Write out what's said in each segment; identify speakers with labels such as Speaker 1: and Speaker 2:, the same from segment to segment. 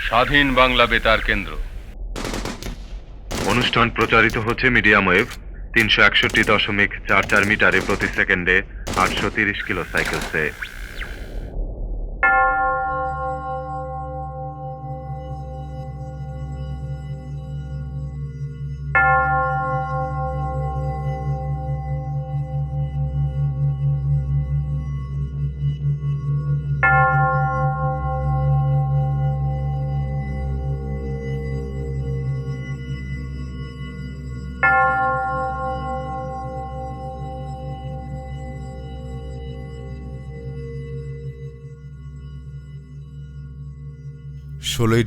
Speaker 1: স্বাধীন বাংলা বেতার কেন্দ্র।
Speaker 2: অনুষ্ঠান প্রচারিত হচ্ছে মিডিয়াম ওয়েভ 361.44 মিটারে প্রতি সেকেন্ডে 830 কিলো সাইকেলসে।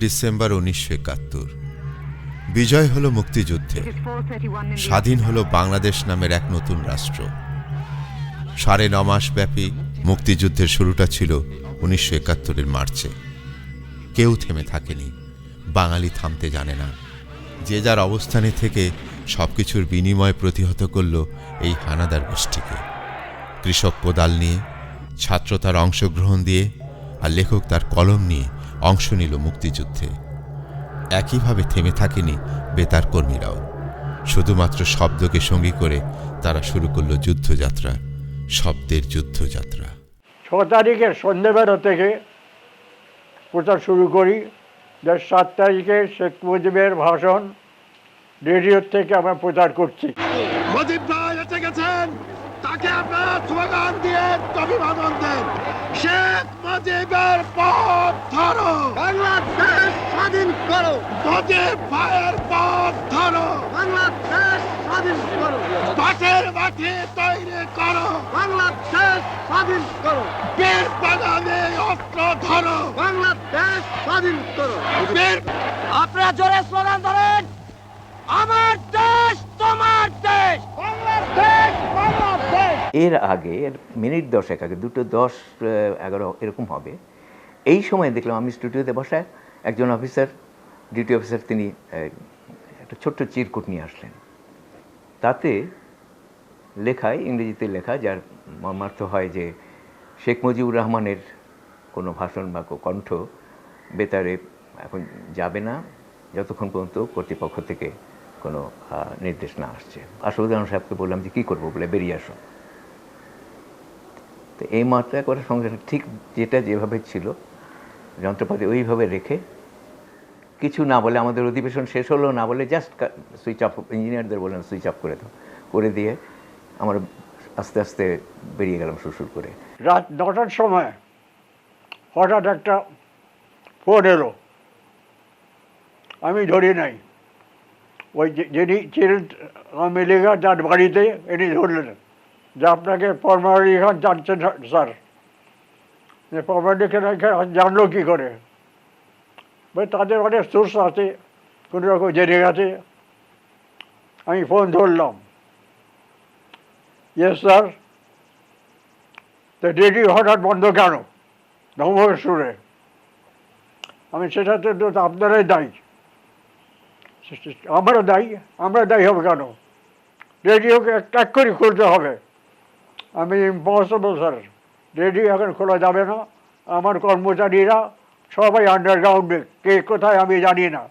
Speaker 3: ডিসেম্বর 1971 বিজয় হলো মুক্তিযুদ্ধে, স্বাধীন হলো বাংলাদেশ নামের এক নতুন রাষ্ট্র। 9.5 মাস ব্যাপী মুক্তিযুদ্ধের শুরুটা ছিল 1971 মার্চে। কেউ থেমে থাকেনি, বাঙালি থামতে জানে না। যে যার অবস্থানে থেকে সবকিছুর বিনিময় প্রতিহত করল এই হানাদার গোষ্ঠীকে। কৃষক কোদাল নিয়ে, ছাত্র তার অংশগ্রহণ দিয়ে, আর লেখক তার কলম নিয়ে অংশ নিল মুক্তিযুদ্ধে। একইভাবে থেমে থাকেনি বেতার কর্মীরাও। শুধুমাত্র শব্দকে সঙ্গী করে তারা শুরু করল যুদ্ধযাত্রা, শব্দের যুদ্ধযাত্রা।
Speaker 4: 6 তারিখের সন্ধ্যেবেলা থেকে প্রচার শুরু করি। 7 তারিখে শেখ মুজিবের ভাষণ রেডিও থেকে আমরা প্রচার করছি।
Speaker 5: মুজিব ভাই এসে গেছেন, তাকে আপনারা স্লোগান দিয়ে অভিবাদন দেন। শেখ মুজিবের পথ ধরো, বাংলাদেশ স্বাধীন করো। মুজিব ভাইয়ের পথ ধরো, বাংলাদেশ স্বাধীন করো। পাটের মাঠে তৈরি করো, বাংলাদেশ স্বাধীন করো। বীর বাগানে অস্ত্র ধরো, বাংলাদেশ স্বাধীন করো।
Speaker 6: আপনারা জোরে স্লোগান ধরেন, আমার দেশ তোমার দেশ,
Speaker 4: বাংলাদেশ বাংলাদেশ।
Speaker 7: এর আগে মিনিট 10 আগে 2:10-11 এরকম হবে। এই সময় দেখলাম আমি স্টুডিওতে বসা একজন অফিসার, ডিউটি অফিসার, তিনি একটা ছোট্ট চিরকুট নিয়ে আসলেন। তাতে লেখায়, ইংরেজিতে লেখা, যার মর্মার্থ হয় যে শেখ মুজিবুর রহমানের কোনো ভাষণ বা কণ্ঠ বেতারে এখন যাবে না যতক্ষণ পর্যন্ত কর্তৃপক্ষ থেকে কোনো নির্দেশ না আসছে। আশুদুজ্জামান সাহেবকে বললাম যে কী করবো, বলে বেরিয়ে আসো। তো এই মাত্রা করার সঙ্গে ঠিক যেটা যেভাবে ছিল যন্ত্রপাতি ওইভাবে রেখে, কিছু না বলে, আমাদের অধিবেশন শেষ হলো না বলে জাস্ট সুইচ অফ, ইঞ্জিনিয়ারদের বললাম সুইচ অফ করে দাও, করে দিয়ে আমরা আস্তে আস্তে বেরিয়ে গেলাম সুরসুর করে।
Speaker 4: রাত 9টার সময় হঠাৎ একটা ফোন এলো, আমি ধরি নাই। ওই যিনি ছিলেন আমি লেখা যার বাড়িতে, এটি ধরলেন যে আপনাকে ফরমালি খান জানছেন স্যার। ফরমালি খান জানলো কী করে? ভাই তাদের অনেক সোর্স আছে, কোনো রকম জেনে গেছে। আমি ফোন ধরলাম, ইয়েস স্যার। তো রেডিও হঠাৎ বন্ধ কেন? ধমকের সুরে। আমি সেটাতে তো আপনারাই দায়ী। আমরা দায়ী হবে কেন? রেডিওকে এক করে খুলতে হবে। আমি ইম্পসিবল স্যার, রেডিও এখন খোলা যাবে না। আমার কর্মচারীরা সবাই আন্ডারগ্রাউন্ডে, কে কোথায় আমি জানি না।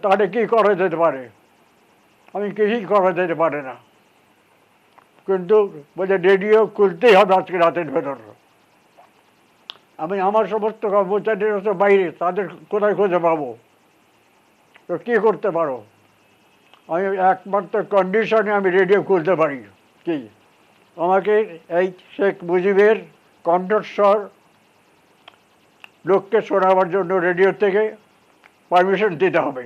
Speaker 4: তাহলে কী করা যেতে পারে? আমি কিছুই করা যেতে পারে না। কিন্তু বলছে রেডিও খুলতেই হবে আজকে রাতের ভেতর। আমি আমার সমস্ত কর্মচারীরা তো বাইরে, তাদের কোথায় খুঁজে পাবো? তো কী করতে পারো? আমি একমাত্র কন্ডিশনে আমি রেডিও খুলতে পারি কি, আমাকে এই শেখ মুজিবের কণ্ঠস্বর লোককে শোনাবার জন্য রেডিও থেকে পারমিশন দিতে হবে।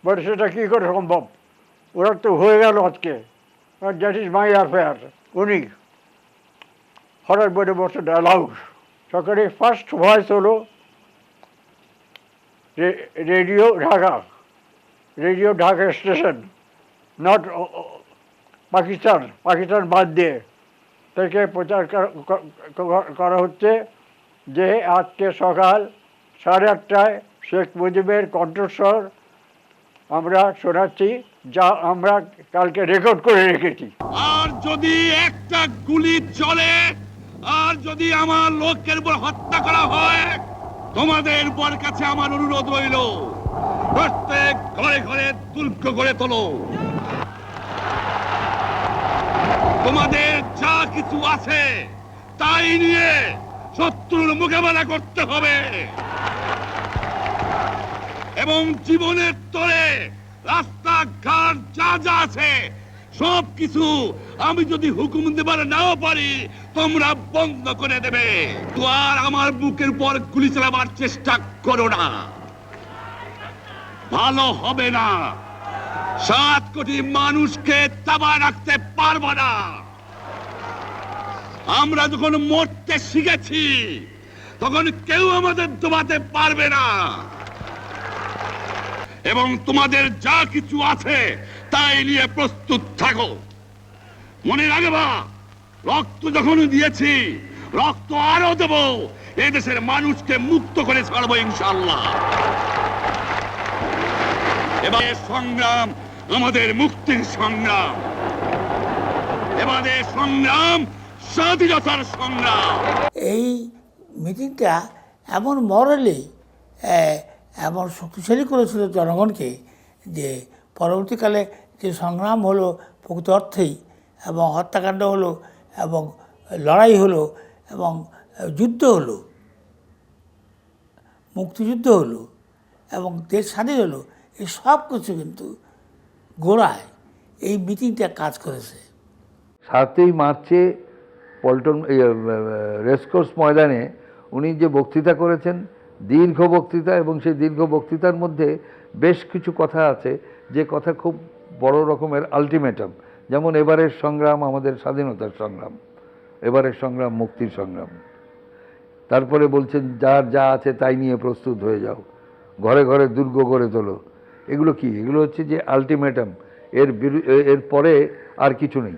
Speaker 4: বাট সেটা কী করে সম্ভব? ওরা তো হয়ে গেল আজকে, দ্যাট ইজ মাই অ্যাফেয়ার। উনি হঠাৎ বলে বসে অ্যালাউড। সকালে ফার্স্ট ভয়েস হলো radio Dhaka station, not Pakistan বাদ দিয়ে থেকে প্রচার করা হচ্ছে যে আজকে সকাল 8:30টায় শেখ মুজিবের কণ্ঠস্বর আমরা শোনাচ্ছি, যা আমরা কালকে রেকর্ড করে রেখেছি।
Speaker 5: আর যদি একটা গুলি চলে, আর যদি আমার লোকের উপর হত্যা করা হয়, তোমাদের উপর কাছে আমার অনুরোধ রইল, প্রত্যেক ঘরে ঘরে দুর্গ গড়ে তোলো। তোমাদের যা কিছু আছে তাই নিয়ে শত্রুর মোকাবেলা করতে হবে এবং জীবনের তরে রাস্তাঘাট যা যা আছে সব কিছু আমি যদি হুকুম দেবার নাও পারি তোমরা বন্ধ করে দেবে। তো আর আমার বুকের উপর গুলি চালাবার চেষ্টা করো না, ভালো হবে না। 7 কোটি মানুষকে চাপা রাখতে পারবো না। আমরা যখন মরতে শিখেছি তখন কেউ আমাদের দবাতে পারবে না এবং তোমাদের যা কিছু আছে তাই নিয়ে প্রস্তুত থাকো। মনে রাখবা, রক্ত যখন দিয়েছি রক্ত আরো দেব, এই দেশের মানুষকে মুক্ত করে ছাড়বো ইনশাআল্লাহ। এবার সংগ্রাম আমাদের মুক্তির সংগ্রাম, এবারে সংগ্রাম স্বাধীনতার সংগ্রাম।
Speaker 8: এই মিটিংটা এমন মরালি এমন শক্তিশালী করেছিল জনগণকে যে পরবর্তীকালে যে সংগ্রাম হলো প্রকৃত অর্থেই, এবং হত্যাকাণ্ড হলো এবং লড়াই হলো এবং যুদ্ধ হলো, মুক্তিযুদ্ধ হলো এবং দেশ স্বাধীন হলো, এই সব কিছু কিন্তু গোড়ায় এই মিটিংটা কাজ করেছে।
Speaker 9: 7ই মার্চে পল্টন রেসকোর্স ময়দানে উনি যে বক্তৃতা করেছেন, দীর্ঘ বক্তৃতা, এবং সেই দীর্ঘ বক্তৃতার মধ্যে বেশ কিছু কথা আছে যে কথা খুব বড় রকমের আলটিমেটাম। যেমন এবারের সংগ্রাম আমাদের স্বাধীনতার সংগ্রাম, এবারের সংগ্রাম মুক্তির সংগ্রাম। তারপরে বলছেন যার যা আছে তাই নিয়ে প্রস্তুত হয়ে যাও, ঘরে ঘরে দুর্গ গড়ে তোলো। এগুলো কি? এগুলো হচ্ছে যে আলটিমেটাম, এর পরে আর কিছু নেই।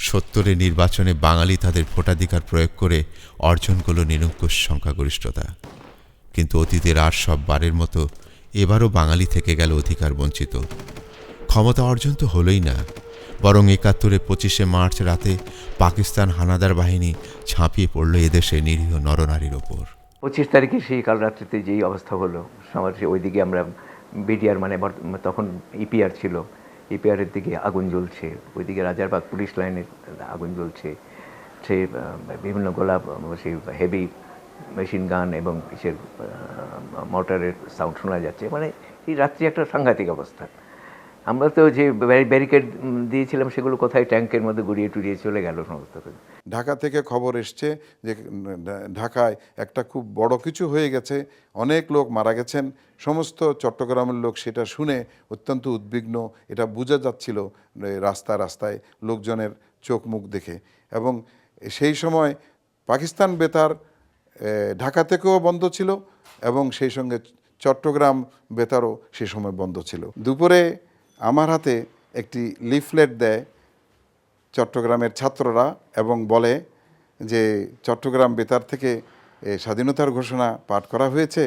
Speaker 3: সত্তরের নির্বাচনে বাঙালি তাদের ভোটাধিকার প্রয়োগ করে অর্জন করল নিরঙ্কুশ সংখ্যাগরিষ্ঠতা। কিন্তু অতীতের আর সব বারের মতো এবারও বাঙালি থেকে গেল অধিকার বঞ্চিত। ক্ষমতা অর্জন তো হলোই না, বরং ৭১-এ ২৫শে মার্চ রাতে পাকিস্তান হানাদার বাহিনী ঝাঁপিয়ে পড়ল এদেশে নিরীহ নরনারীর ওপর।
Speaker 7: 25 তারিখে সেই কাল রাত্রিতে যেই অবস্থা হলো, সবার ওইদিকে আমরা বিডিআর মানে তখন ইপিআর ছিল, ইপিআরের দিকে আগুন জ্বলছে, ওইদিকে রাজারবাগ পুলিশ লাইনের আগুন জ্বলছে, সে বিভিন্ন গোলা, সেই হেভি মেশিন গান এবং সে মোটরের সাউন্ড শোনা যাচ্ছে। মানে এই রাত্রি একটা সাংঘাতিক অবস্থা। আমরা তো যে ব্যারিকেড দিয়েছিলাম সেগুলো কোথায় ট্যাঙ্কের মধ্যে গুড়িয়ে টুড়িয়ে চলে গেল সমস্ত।
Speaker 10: ঢাকা থেকে খবর এসছে যে ঢাকায় একটা খুব বড় কিছু হয়ে গেছে, অনেক লোক মারা গেছেন। সমস্ত চট্টগ্রামের লোক সেটা শুনে অত্যন্ত উদ্বিগ্ন, এটা বোঝা যাচ্ছিল রাস্তায় লোকজনের চোখ মুখ দেখে। এবং সেই সময় পাকিস্তান বেতার ঢাকা থেকেও বন্ধ ছিল এবং সেই সঙ্গে চট্টগ্রাম বেতারও সে সময় বন্ধ ছিল। দুপুরে আমার হাতে একটি লিফলেট দেয় চট্টগ্রামের ছাত্ররা এবং বলে যে চট্টগ্রাম বেতার থেকে স্বাধীনতার ঘোষণা পাঠ করা হয়েছে,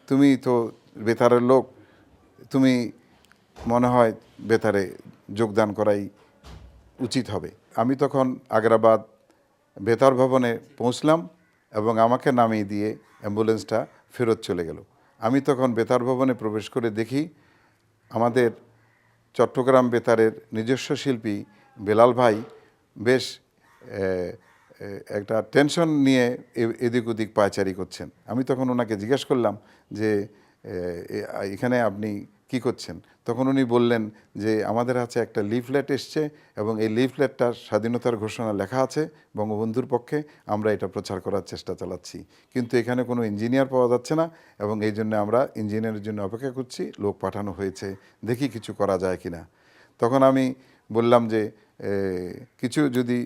Speaker 10: তুমি তো বেতারের লোক, তুমি মনে হয় বেতারে যোগদান করাই উচিত হবে। আমি তখন আগ্রাবাদ বেতার ভবনে পৌঁছলাম এবং আমাকে নামিয়ে দিয়ে অ্যাম্বুলেন্সটা ফেরত চলে গেল। আমি তখন বেতার ভবনে প্রবেশ করে দেখি আমাদের চট্টগ্রাম বেতারের নিজস্ব শিল্পী বেলাল ভাই বেশ একটা টেনশন নিয়ে এদিক ওদিক পায়চারি করছেন। আমি তখন ওনাকে জিজ্ঞেস করলাম যে এখানে আপনি কি করছেন? তখন উনি বললেন যে আমাদের কাছে একটা লিফলেট এসছে এবং এই লিফলেটটার স্বাধীনতার ঘোষণা লেখা আছে বঙ্গবন্ধুর পক্ষে, আমরা এটা প্রচার করার চেষ্টা চালাচ্ছি, কিন্তু এখানে কোনো ইঞ্জিনিয়ার পাওয়া যাচ্ছে না এবং এই জন্য আমরা ইঞ্জিনিয়ারের জন্য অপেক্ষা করছি, লোক পাঠানো হয়েছে, দেখি কিছু করা যায় কিনা। তখন আমি বললাম যে কিছু যদি